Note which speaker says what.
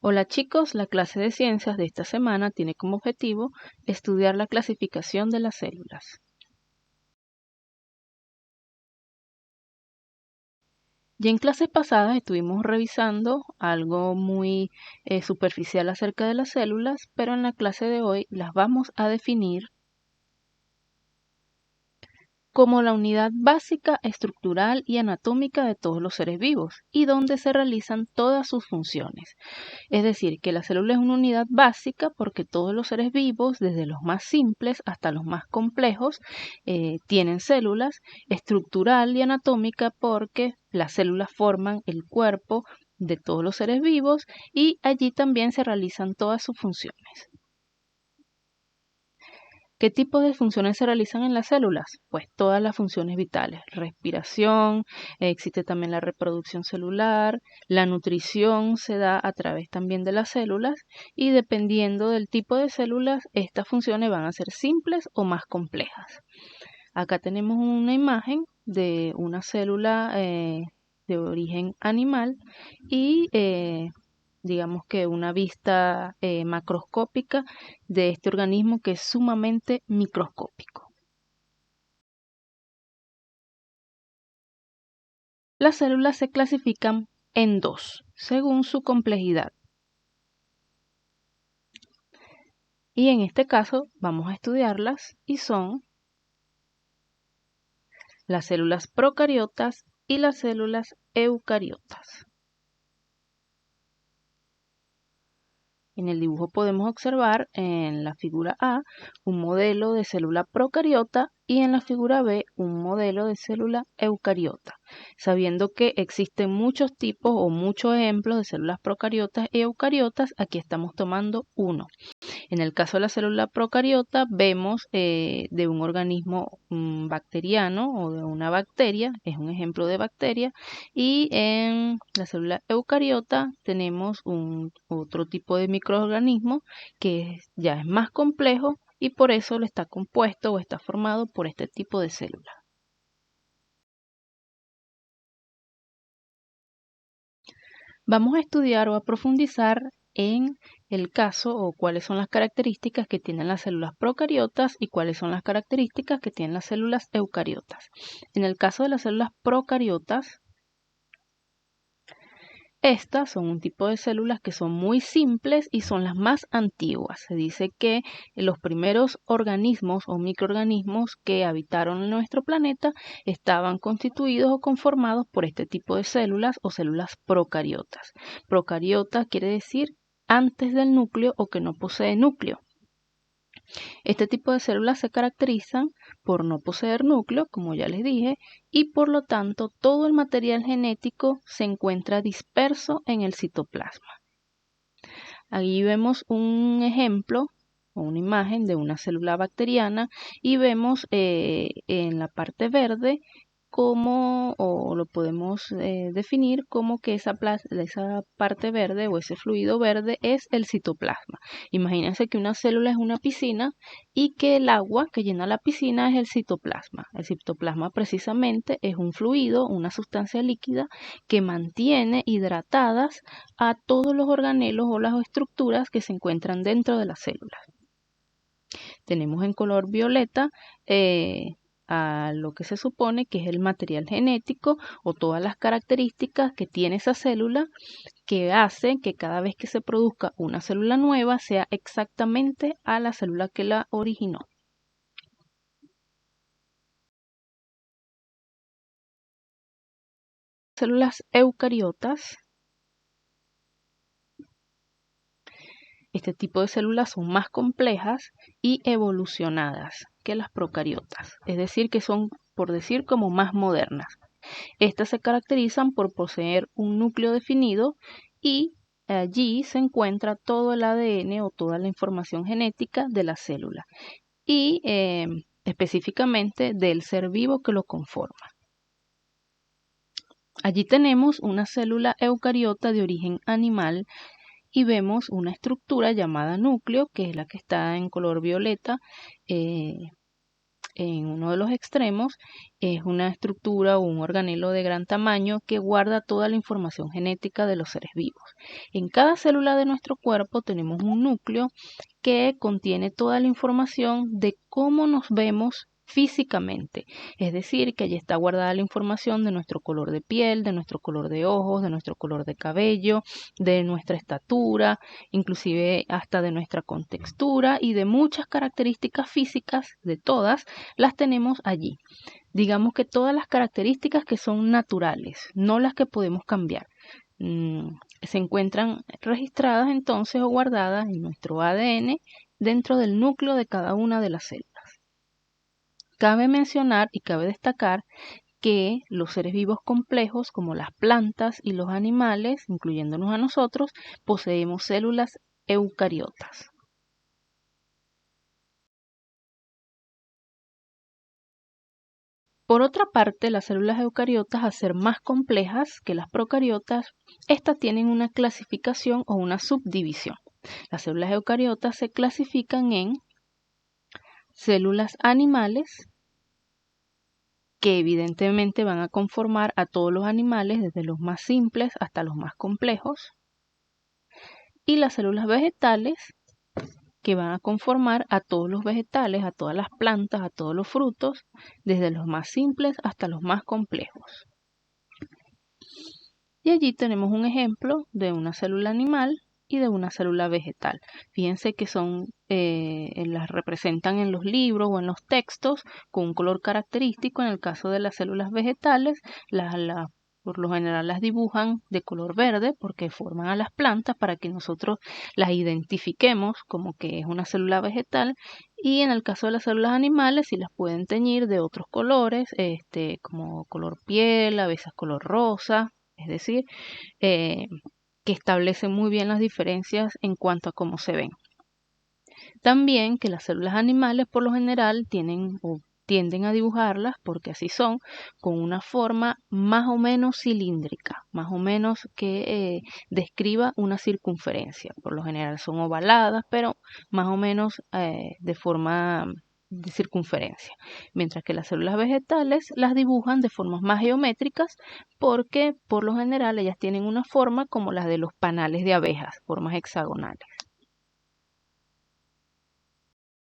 Speaker 1: Hola chicos, la clase de ciencias de esta semana tiene como objetivo estudiar la clasificación de las células. Y en clases pasadas estuvimos revisando algo muy superficial acerca de las células, pero en la clase de hoy las vamos a definir como la unidad básica, estructural y anatómica de todos los seres vivos y donde se realizan todas sus funciones. Es decir, que la célula es una unidad básica porque todos los seres vivos, desde los más simples hasta los más complejos, tienen células, estructural y anatómica porque las células forman el cuerpo de todos los seres vivos y allí también se realizan todas sus funciones. ¿Qué tipo de funciones se realizan en las células? Pues todas las funciones vitales, respiración, existe también la reproducción celular, la nutrición se da a través también de las células y dependiendo del tipo de células, estas funciones van a ser simples o más complejas. Acá tenemos una imagen de una célula de origen animal y digamos que una vista macroscópica de este organismo que es sumamente microscópico. Las células se clasifican en dos, según su complejidad. Y en este caso vamos a estudiarlas y son las células procariotas y las células eucariotas. En el dibujo podemos observar en la figura A un modelo de célula procariota y en la figura B un modelo de célula eucariota, sabiendo que existen muchos tipos o muchos ejemplos de células procariotas y eucariotas, aquí estamos tomando uno. En el caso de la célula procariota vemos de un organismo bacteriano o de una bacteria, es un ejemplo de bacteria, y en la célula eucariota tenemos otro tipo de microorganismo que ya es más complejo y por eso lo está compuesto o está formado por este tipo de células. Vamos a estudiar o a profundizar en el caso o cuáles son las características que tienen las células procariotas y cuáles son las características que tienen las células eucariotas. En el caso de las células procariotas, estas son un tipo de células que son muy simples y son las más antiguas. Se dice que los primeros organismos o microorganismos que habitaron en nuestro planeta estaban constituidos o conformados por este tipo de células o células procariotas. Procariota quiere decir antes del núcleo o que no posee núcleo. Este tipo de células se caracterizan por no poseer núcleo, como ya les dije, y por lo tanto todo el material genético se encuentra disperso en el citoplasma. Aquí vemos un ejemplo o una imagen de una célula bacteriana y vemos en la parte verde cómo, o lo podemos definir como que esa parte verde o ese fluido verde es el citoplasma. Imagínense que una célula es una piscina y que el agua que llena la piscina es el citoplasma. El citoplasma precisamente es un fluido, una sustancia líquida que mantiene hidratadas a todos los organelos o las estructuras que se encuentran dentro de las células. Tenemos en color violeta a lo que se supone que es el material genético o todas las características que tiene esa célula que hacen que cada vez que se produzca una célula nueva sea exactamente a la célula que la originó. Células eucariotas. Este tipo de células son más complejas y evolucionadas que las procariotas, es decir, que son, por decir, como más modernas. Estas se caracterizan por poseer un núcleo definido y allí se encuentra todo el ADN o toda la información genética de la célula y específicamente del ser vivo que lo conforma. Allí tenemos una célula eucariota de origen animal y vemos una estructura llamada núcleo, que es la que está en color violeta en uno de los extremos, es una estructura o un organelo de gran tamaño que guarda toda la información genética de los seres vivos. En cada célula de nuestro cuerpo tenemos un núcleo que contiene toda la información de cómo nos vemos físicamente, es decir, que allí está guardada la información de nuestro color de piel, de nuestro color de ojos, de nuestro color de cabello, de nuestra estatura, inclusive hasta de nuestra contextura y de muchas características físicas, de todas, las tenemos allí. Digamos que todas las características que son naturales, no las que podemos cambiar. Se encuentran registradas entonces o guardadas en nuestro ADN dentro del núcleo de cada una de las células. Cabe mencionar y cabe destacar que los seres vivos complejos, como las plantas y los animales, incluyéndonos a nosotros, poseemos células eucariotas. Por otra parte, las células eucariotas, al ser más complejas que las procariotas, estas tienen una clasificación o una subdivisión. Las células eucariotas se clasifican en células animales, que evidentemente van a conformar a todos los animales, desde los más simples hasta los más complejos, y las células vegetales, que van a conformar a todos los vegetales, a todas las plantas, a todos los frutos, desde los más simples hasta los más complejos. Y allí tenemos un ejemplo de una célula animal y de una célula vegetal. Fíjense que las representan en los libros o en los textos con un color característico. En el caso de las células vegetales, por lo general las dibujan de color verde porque forman a las plantas para que nosotros las identifiquemos como que es una célula vegetal. Y en el caso de las células animales, sí las pueden teñir de otros colores, como color piel, a veces color rosa, es decir, que establecen muy bien las diferencias en cuanto a cómo se ven. También que las células animales por lo general tienen o tienden a dibujarlas, porque así son, con una forma más o menos cilíndrica, más o menos que describa una circunferencia. Por lo general son ovaladas, pero más o menos de forma de circunferencia, mientras que las células vegetales las dibujan de formas más geométricas porque por lo general ellas tienen una forma como las de los panales de abejas, formas hexagonales.